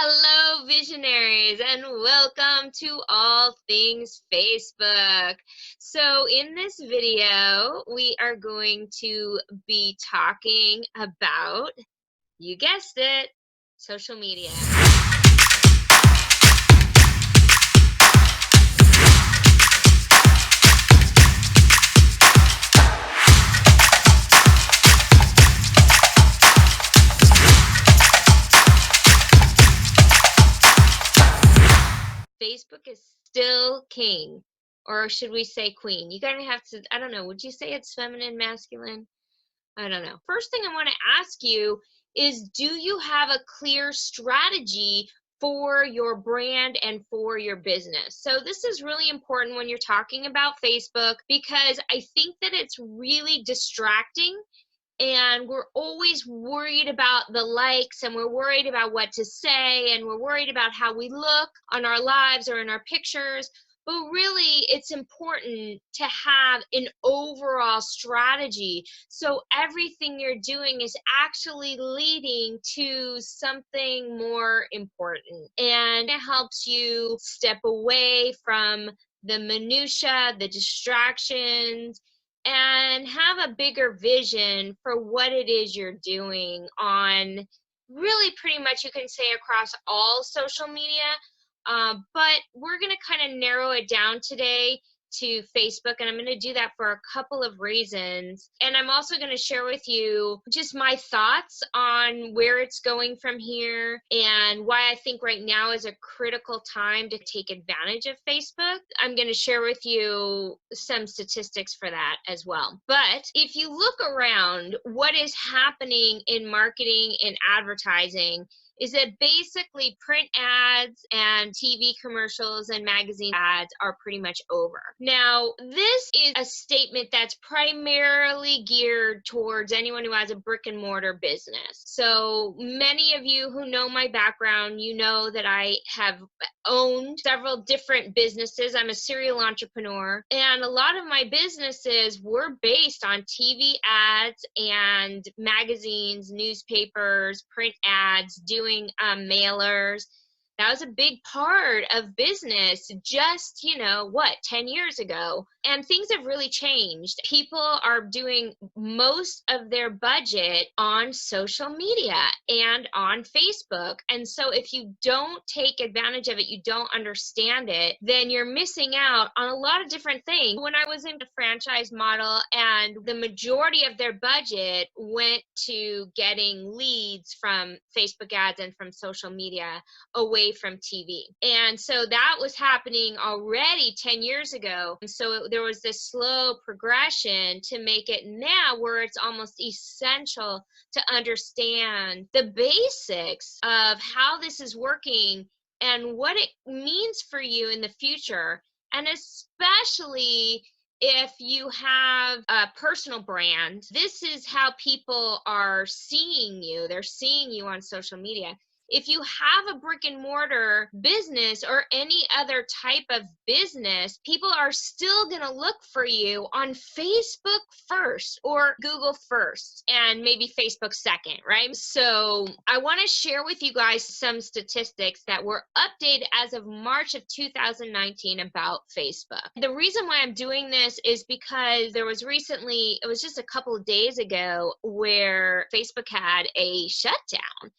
Hello, visionaries, and welcome to All Things Facebook. So in this video, we are going to be talking about, you guessed it, social media. Facebook is still king, or should we say queen? You gotta have to, I don't know, would you say it's feminine, masculine? I don't know. First thing I want to ask you is, do you have a clear strategy for your brand and for your business? So this is really important when you're talking about Facebook, because I think that it's really distracting. And we're always worried about the likes, and we're worried about what to say, and we're worried about how we look on our lives or in our pictures. But really, it's important to have an overall strategy, so everything you're doing is actually leading to something more important. And it helps you step away from the minutia, the distractions, and have a bigger vision for what it is you're doing on, really pretty much you can say across all social media. But we're going to kind of narrow it down today to Facebook, and I'm going to do that for a couple of reasons. And I'm also going to share with you just my thoughts on where it's going from here, and why I think right now is a critical time to take advantage of Facebook. I'm going to share with you some statistics for that as well. But if you look around, what is happening in marketing and advertising is that basically print ads and TV commercials and magazine ads are pretty much over. Now, this is a statement that's primarily geared towards anyone who has a brick and mortar business. So many of you who know my background, you know that I have owned several different businesses. I'm a serial entrepreneur, and a lot of my businesses were based on TV ads and magazines, newspapers, print ads, doing mailers. That was a big part of business just, 10 years ago. And things have really changed. People are doing most of their budget on social media and on Facebook. And so if you don't take advantage of it, you don't understand it, then you're missing out on a lot of different things. When I was in the franchise model, and the majority of their budget went to getting leads from Facebook ads and from social media away from TV. And so that was happening already 10 years ago. And so there was this slow progression to make it now where it's almost essential to understand the basics of how this is working and what it means for you in the future. And especially if you have a personal brand, this is how people are seeing you. They're seeing you on social media. If you have a brick and mortar business or any other type of business, people are still going to look for you on Facebook first, or Google first, and maybe Facebook second, right? So I want to share with you guys some statistics that were updated as of March of 2019 about Facebook. The reason why I'm doing this is because there was recently, it was just a couple of days ago, where Facebook had a shutdown.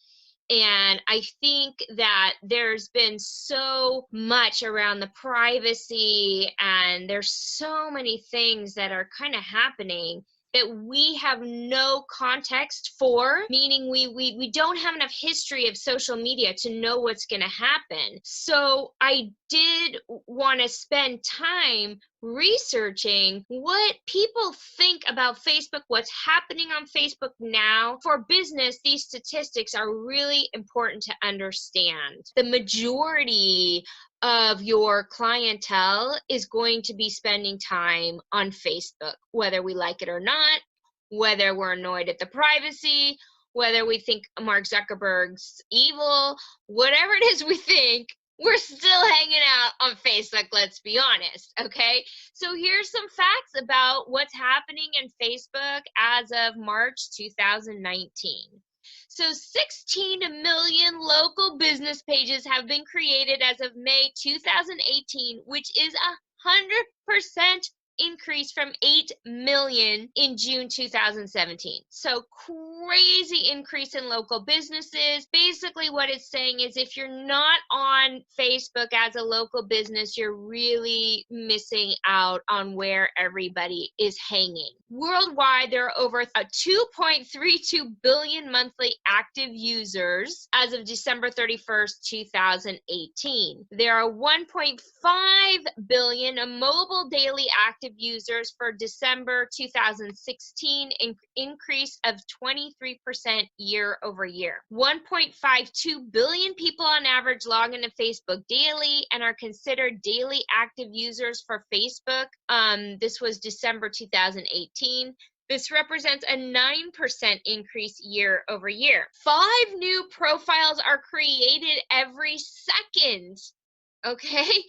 And I think that there's been so much around the privacy, and there's so many things that are kind of happening that we have no context for, meaning we don't have enough history of social media to know what's going to happen. So I did want to spend time researching what people think about Facebook, what's happening on Facebook now. For business, these statistics are really important to understand. The majority of your clientele is going to be spending time on Facebook, whether we like it or not, whether we're annoyed at the privacy, whether we think Mark Zuckerberg's evil, whatever it is we think, we're still hanging out on Facebook, let's be honest, okay? So here's some facts about what's happening in Facebook as of March 2019. So 16 million local business pages have been created as of May 2018, which is 100% increase from 8 million in June 2017. So crazy increase in local businesses. Basically what it's saying is if you're not on Facebook as a local business, you're really missing out on where everybody is hanging. Worldwide, there are over 2.32 billion monthly active users as of December 31st, 2018. There are 1.5 billion mobile daily active users for December 2016, an increase of 23% year over year. 1.52 billion people on average log into Facebook daily and are considered daily active users for Facebook. This was December 2018. This represents a 9% increase year over year. 5 new profiles are created every second. Okay?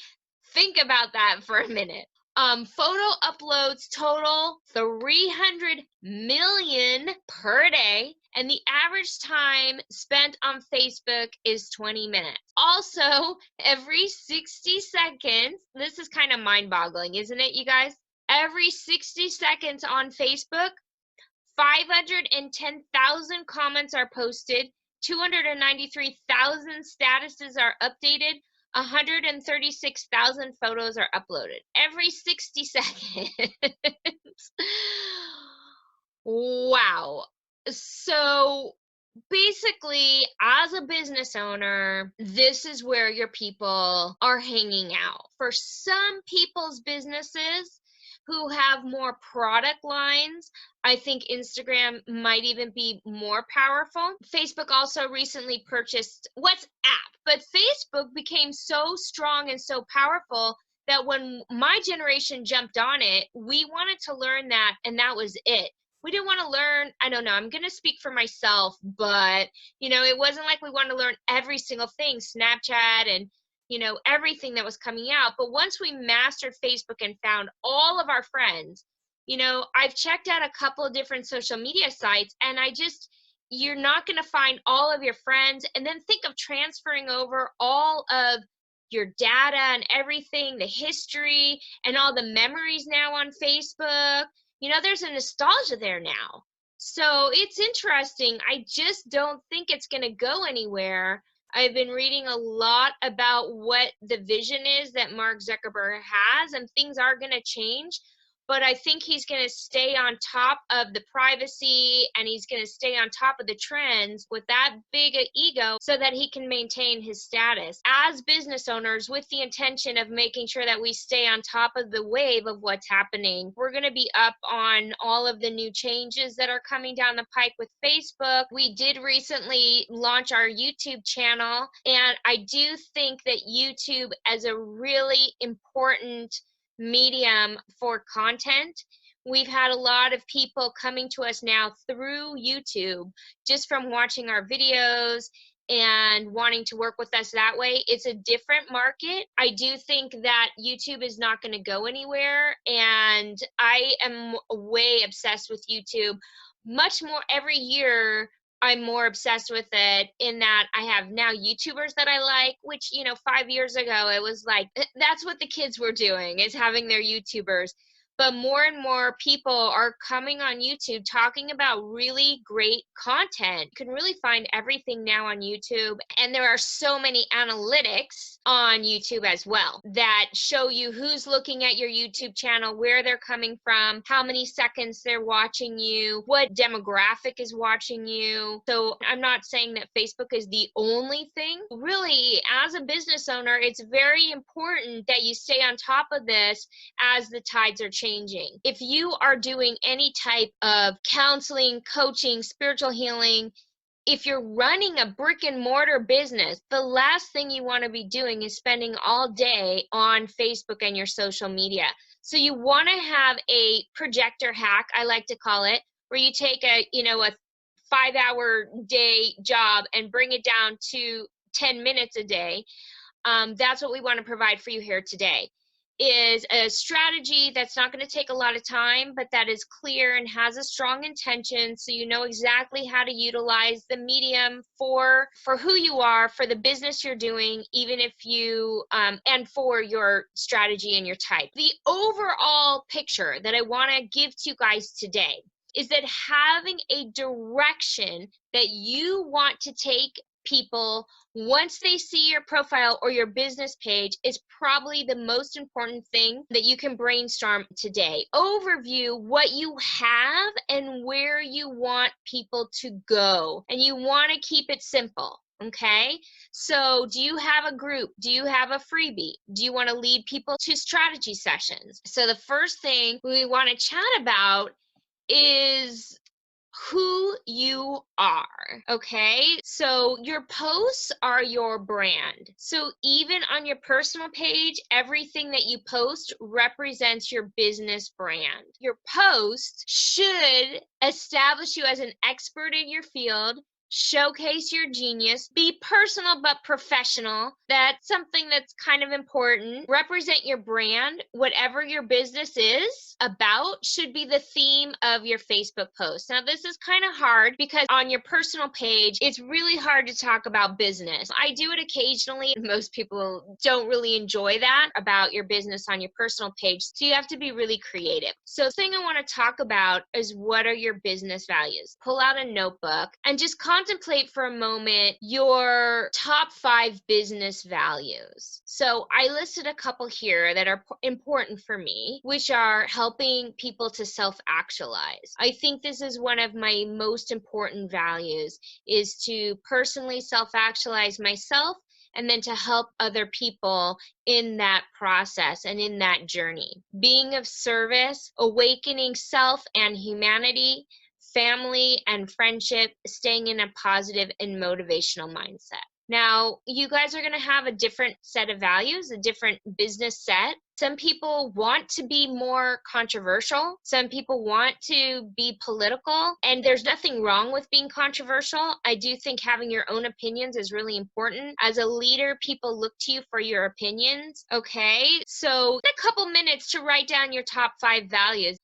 Think about that for a minute. Photo uploads total 300 million per day, and the average time spent on Facebook is 20 minutes. Also, every 60 seconds, this is kind of mind-boggling, isn't it, you guys? Every 60 seconds on Facebook, 510,000 comments are posted, 293,000 statuses are updated, 136,000 photos are uploaded every 60 seconds. Wow. So basically, as a business owner, this is where your people are hanging out. For some people's businesses who have more product lines, I think Instagram might even be more powerful. Facebook also recently purchased WhatsApp, but Facebook became so strong and so powerful that when my generation jumped on it, we wanted to learn that, and that was it. We didn't want to learn, I don't know, I'm going to speak for myself, but, it wasn't like we wanted to learn every single thing, Snapchat and, everything that was coming out. But once we mastered Facebook and found all of our friends, I've checked out a couple of different social media sites, and you're not going to find all of your friends. And then think of transferring over all of your data and everything, the history and all the memories now on Facebook. There's a nostalgia there now. So it's interesting. I just don't think it's going to go anywhere. I've been reading a lot about what the vision is that Mark Zuckerberg has, and things are going to change. But I think he's going to stay on top of the privacy, and he's going to stay on top of the trends with that big an ego so that he can maintain his status. As business owners, with the intention of making sure that we stay on top of the wave of what's happening, we're going to be up on all of the new changes that are coming down the pike with Facebook. We did recently launch our YouTube channel, and I do think that YouTube as a really important medium for content. We've had a lot of people coming to us now through YouTube just from watching our videos and wanting to work with us that way. It's a different market. I do think that YouTube is not going to go anywhere, and I am way obsessed with YouTube. Much more every year, I'm more obsessed with it in that I have now YouTubers that I like, which, 5 years ago, it was like, that's what the kids were doing, is having their YouTubers. But more and more people are coming on YouTube talking about really great content. You can really find everything now on YouTube. And there are so many analytics on YouTube as well that show you who's looking at your YouTube channel, where they're coming from, how many seconds they're watching you, what demographic is watching you. So I'm not saying that Facebook is the only thing. Really, as a business owner, it's very important that you stay on top of this as the tides are changing. If you are doing any type of counseling, coaching, spiritual healing, if you're running a brick and mortar business, the last thing you want to be doing is spending all day on Facebook and your social media. So you want to have a projector hack, I like to call it, where you take a 5-hour day job and bring it down to 10 minutes a day. That's what we want to provide for you here today. is a strategy that's not going to take a lot of time, but that is clear and has a strong intention, so you know exactly how to utilize the medium for who you are, for the business you're doing, even if you and for your strategy and your type. The overall picture that I want to give to you guys today is that having a direction that you want to take people once they see your profile or your business page is probably the most important thing that you can brainstorm today. Overview what you have and where you want people to go. And you want to keep it simple. Okay, so do you have a group? Do you have a freebie? Do you want to lead people to strategy sessions? So the first thing we want to chat about is who you are, okay? So your posts are your brand. So even on your personal page, everything that you post represents your business brand. Your post should establish you as an expert in your field, showcase your genius, be personal but professional. That's something that's kind of important. Represent your brand. Whatever your business is about should be the theme of your Facebook post. Now, this is kind of hard because on your personal page, it's really hard to talk about business. I do it occasionally. Most people don't really enjoy that about your business on your personal page. So you have to be really creative. So the thing I want to talk about is, what are your business values? Pull out a notebook and just contemplate for a moment your top 5 business values. So I listed a couple here that are important for me, which are helping people to self-actualize. I think this is one of my most important values, is to personally self-actualize myself and then to help other people in that process and in that journey. Being of service, awakening self and humanity, family and friendship, staying in a positive and motivational mindset. Now, you guys are going to have a different set of values, a different business set. Some people want to be more controversial. Some people want to be political. And there's nothing wrong with being controversial. I do think having your own opinions is really important. As a leader, people look to you for your opinions. Okay, so a couple minutes to write down your top 5 values.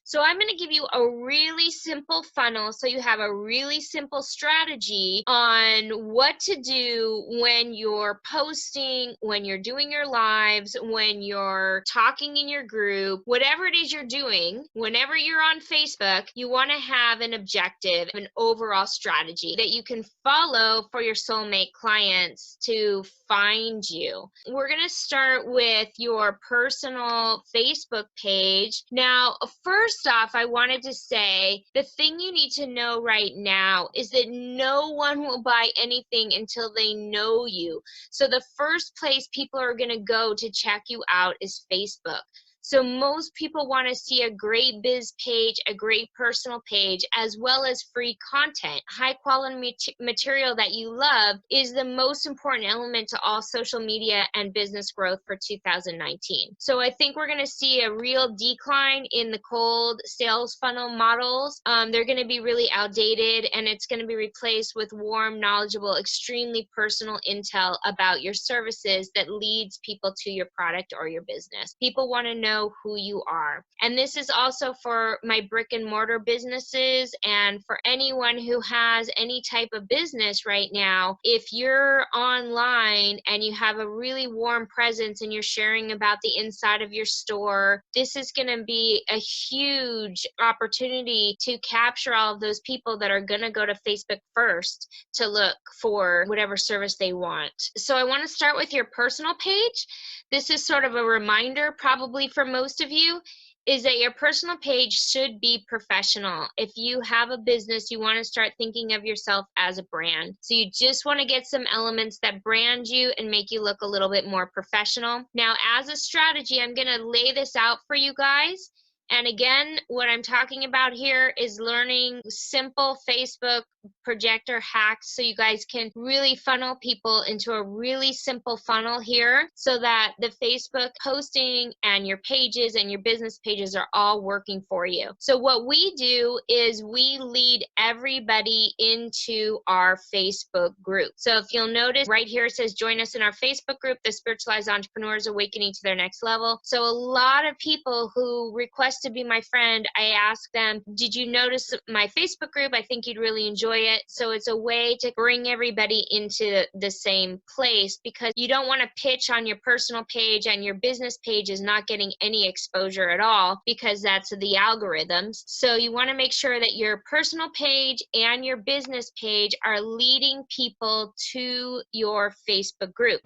So I'm going to give you a really simple funnel so you have a really simple strategy on what to do when you're posting, when you're doing your lives, when you're talking in your group, whatever it is you're doing. Whenever you're on Facebook, you want to have an objective, an overall strategy that you can follow for your soulmate clients to find you. We're going to start with your personal Facebook page. Now, first off, I wanted to say the thing you need to know right now is that no one will buy anything until they know you. So the first place people are going to go to check you out is Facebook. So most people want to see a great biz page, a great personal page, as well as free content. High quality material that you love is the most important element to all social media and business growth for 2019. So I think we're going to see a real decline in the cold sales funnel models. They're going to be really outdated, and it's going to be replaced with warm, knowledgeable, extremely personal intel about your services that leads people to your product or your business. People want to know who you are. And this is also for my brick and mortar businesses and for anyone who has any type of business right now. If you're online and you have a really warm presence and you're sharing about the inside of your store, this is going to be a huge opportunity to capture all of those people that are going to go to Facebook first to look for whatever service they want. So I want to start with your personal page. This is sort of a reminder, probably for most of you, is that your personal page should be professional. If you have a business, you want to start thinking of yourself as a brand. So you just want to get some elements that brand you and make you look a little bit more professional. Now, as a strategy, I'm going to lay this out for you guys. And again, what I'm talking about here is learning simple Facebook projector hacks so you guys can really funnel people into a really simple funnel here so that the Facebook posting and your pages and your business pages are all working for you. So what we do is we lead everybody into our Facebook group. So if you'll notice right here, it says join us in our Facebook group, the Spiritualized Entrepreneurs Awakening to Their Next Level. So a lot of people who request to be my friend, I ask them, did you notice my Facebook group? I think you'd really enjoy it. So it's a way to bring everybody into the same place, because you don't want to pitch on your personal page and your business page is not getting any exposure at all, because that's the algorithms. So you want to make sure that your personal page and your business page are leading people to your Facebook group.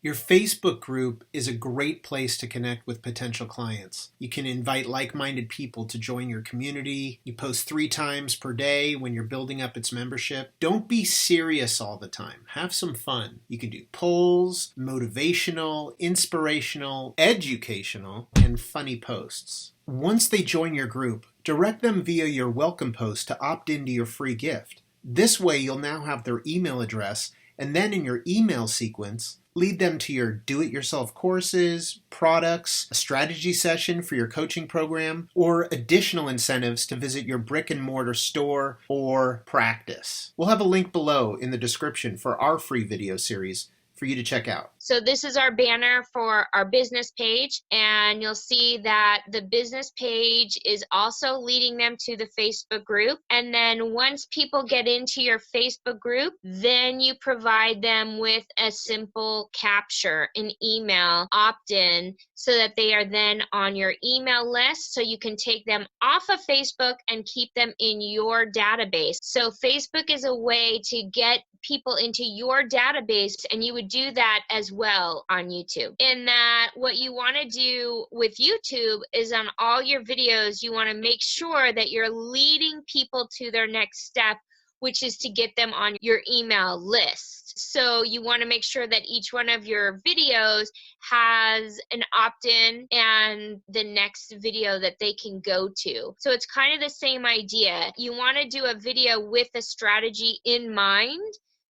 Your Facebook group is a great place to connect with potential clients. You can invite like-minded people to join your community. You post 3 times per day when you're building up its membership. Don't be serious all the time. Have some fun. You can do polls, motivational, inspirational, educational, and funny posts. Once they join your group, direct them via your welcome post to opt into your free gift. This way you'll now have their email address, and then in your email sequence, lead them to your do-it-yourself courses, products, a strategy session for your coaching program, or additional incentives to visit your brick-and-mortar store or practice. We'll have a link below in the description for our free video series for you to check out. So this is our banner for our business page, and you'll see that the business page is also leading them to the Facebook group. And then once people get into your Facebook group, then you provide them with a simple capture, an email opt-in, so that they are then on your email list, so you can take them off of Facebook and keep them in your database. So Facebook is a way to get people into your database, and you would do that as well on YouTube. In that, what you want to do with YouTube is on all your videos, you want to make sure that you're leading people to their next step, which is to get them on your email list. So you want to make sure that each one of your videos has an opt-in and the next video that they can go to. So it's kind of the same idea. You want to do a video with a strategy in mind,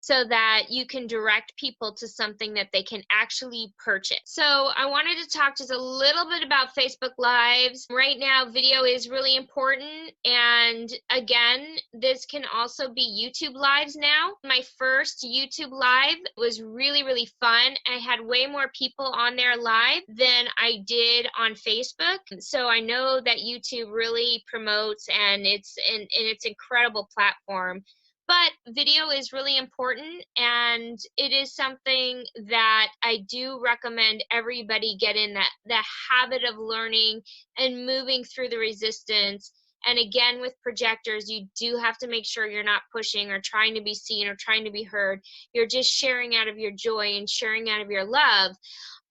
so that you can direct people to something that they can actually purchase. So I wanted to talk just a little bit about Facebook Lives. Right now, video is really important. And again, this can also be YouTube Lives now. My first YouTube Live was really, really fun. I had way more people on there live than I did on Facebook. So I know that YouTube really promotes, and it's an incredible platform. But video is really important, and it is something that I do recommend everybody get in the habit of learning and moving through the resistance. And again, with projectors, you do have to make sure you're not pushing or trying to be seen or trying to be heard. You're just sharing out of your joy and sharing out of your love.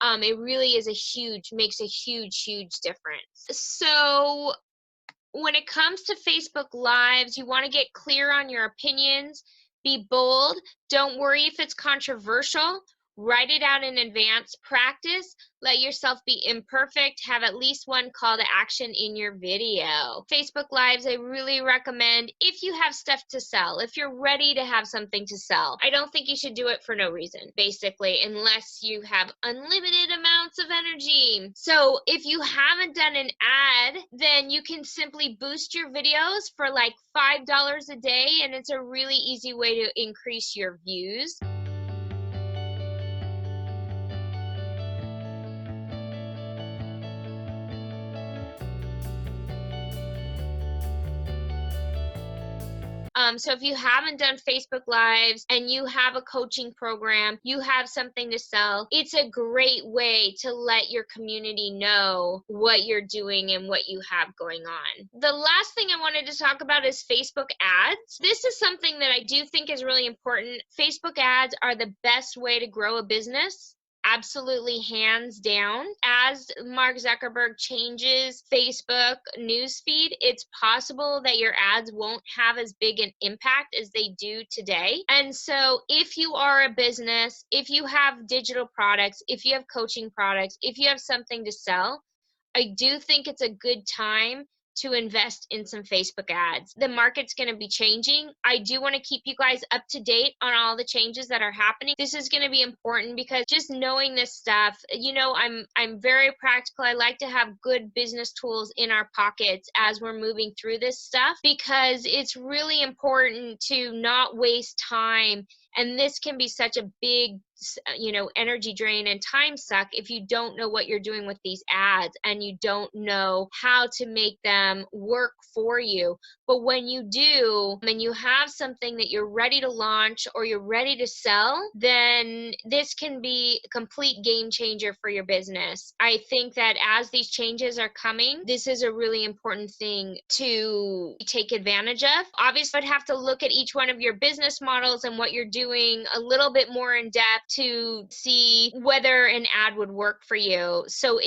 It really is makes a huge, huge difference. So when it comes to Facebook Lives, you want to get clear on your opinions, be bold, don't worry if it's controversial, write it out in advance, practice, let yourself be imperfect, have at least one call to action in your video. Facebook Lives, I really recommend if you have stuff to sell, if you're ready to have something to sell. I don't think you should do it for no reason, basically, unless you have unlimited amounts of energy. So if you haven't done an ad, then you can simply boost your videos for like $5 a day, and it's a really easy way to increase your views. So if you haven't done Facebook Lives and you have a coaching program, you have something to sell, it's a great way to let your community know what you're doing and what you have going on. The last thing I wanted to talk about is Facebook ads. This is something that I do think is really important. Facebook ads are the best way to grow a business. Absolutely, hands down. As Mark Zuckerberg changes Facebook newsfeed, it's possible that your ads won't have as big an impact as they do today. And so if you are a business, if you have digital products, if you have coaching products, if you have something to sell, I do think it's a good time to invest in some Facebook ads. The market's going to be changing. I do want to keep you guys up to date on all the changes that are happening. This is going to be important because just knowing this stuff, I'm very practical. I like to have good business tools in our pockets as we're moving through this stuff, because it's really important to not waste time. And this can be such a big, energy drain and time suck if you don't know what you're doing with these ads and you don't know how to make them work for you. But when you do, and you have something that you're ready to launch or you're ready to sell, then this can be a complete game changer for your business. I think that as these changes are coming, this is a really important thing to take advantage of. Obviously, I'd have to look at each one of your business models and what you're doing a little bit more in depth to see whether an ad would work for you. So,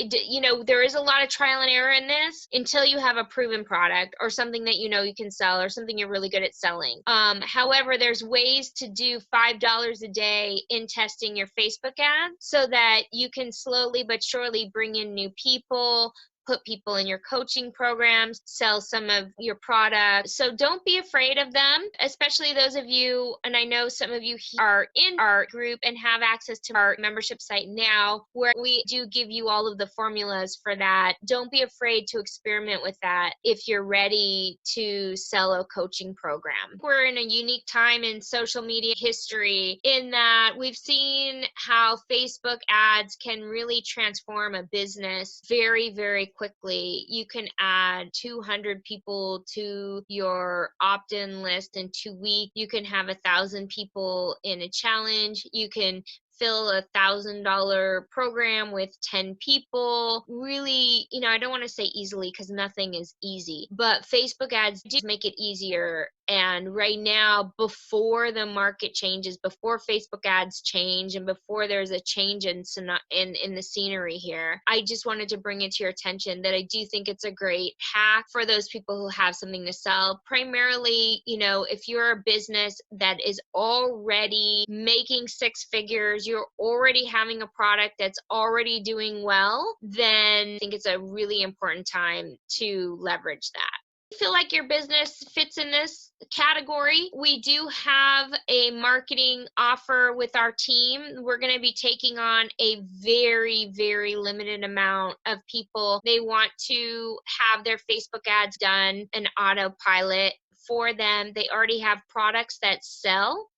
there is a lot of trial and error in this until you have a proven product or something that you can sell or something you're really good at selling. However, there's ways to do $5 a day in testing your Facebook ad so that you can slowly but surely bring in new people, put people in your coaching programs, sell some of your products. So don't be afraid of them, especially those of you, and I know some of you are in our group and have access to our membership site now, where we do give you all of the formulas for that. Don't be afraid to experiment with that if you're ready to sell a coaching program. We're in a unique time in social media history in that we've seen how Facebook ads can really transform a business very, very quickly. You can add 200 people to your opt-in list in 2 weeks. You can have 1,000 people in a challenge. You can fill $1,000 program with 10 people. Really, I don't want to say easily because nothing is easy, but Facebook ads do make it easier. And right now, before the market changes, before Facebook ads change, and before there's a change in the scenery here, I just wanted to bring it to your attention that I do think it's a great hack for those people who have something to sell. Primarily, if you're a business that is already making 6 figures, you're already having a product that's already doing well, then I think it's a really important time to leverage that. Feel like your business fits in this category, we do have a marketing offer with our team. We're going to be taking on a very, very limited amount of people. They want to have their Facebook ads done an autopilot for them. They already have products that sell,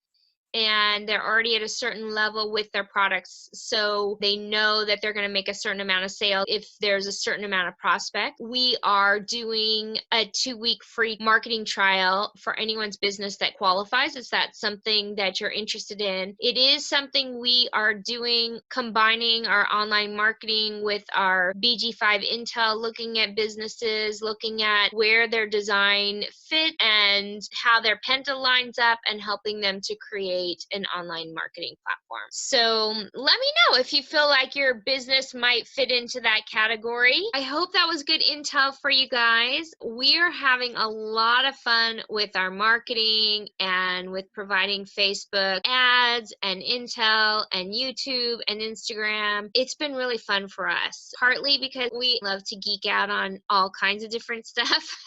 and they're already at a certain level with their products, so they know that they're going to make a certain amount of sales if there's a certain amount of prospect. We are doing a 2-week free marketing trial for anyone's business that qualifies. Is that something that you're interested in? It is something we are doing, combining our online marketing with our BG5 intel, looking at businesses, looking at where their design fit and how their Penta lines up, and helping them to create an online marketing platform. So let me know if you feel like your business might fit into that category. I hope that was good intel for you guys. We are having a lot of fun with our marketing and with providing Facebook ads and intel and YouTube and Instagram. It's been really fun for us, partly because we love to geek out on all kinds of different stuff.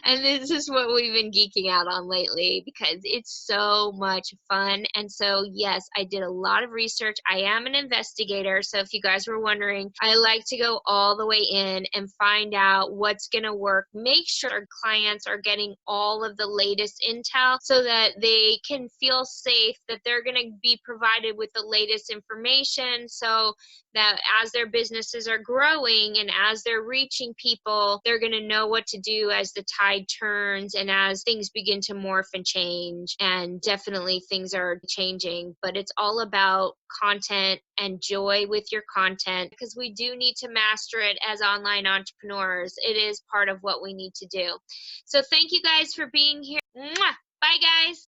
And this is what we've been geeking out on lately because it's so much fun. And so, yes, I did a lot of research. I am an investigator. So if you guys were wondering, I like to go all the way in and find out what's going to work. Make sure our clients are getting all of the latest intel so that they can feel safe that they're going to be provided with the latest information, so that as their businesses are growing and as they're reaching people, they're going to know what to do as the tide turns and as things begin to morph and change. And definitely things are changing, but it's all about content and joy with your content, because we do need to master it as online entrepreneurs. It is part of what we need to do. So thank you guys for being here. Mwah! Bye, guys.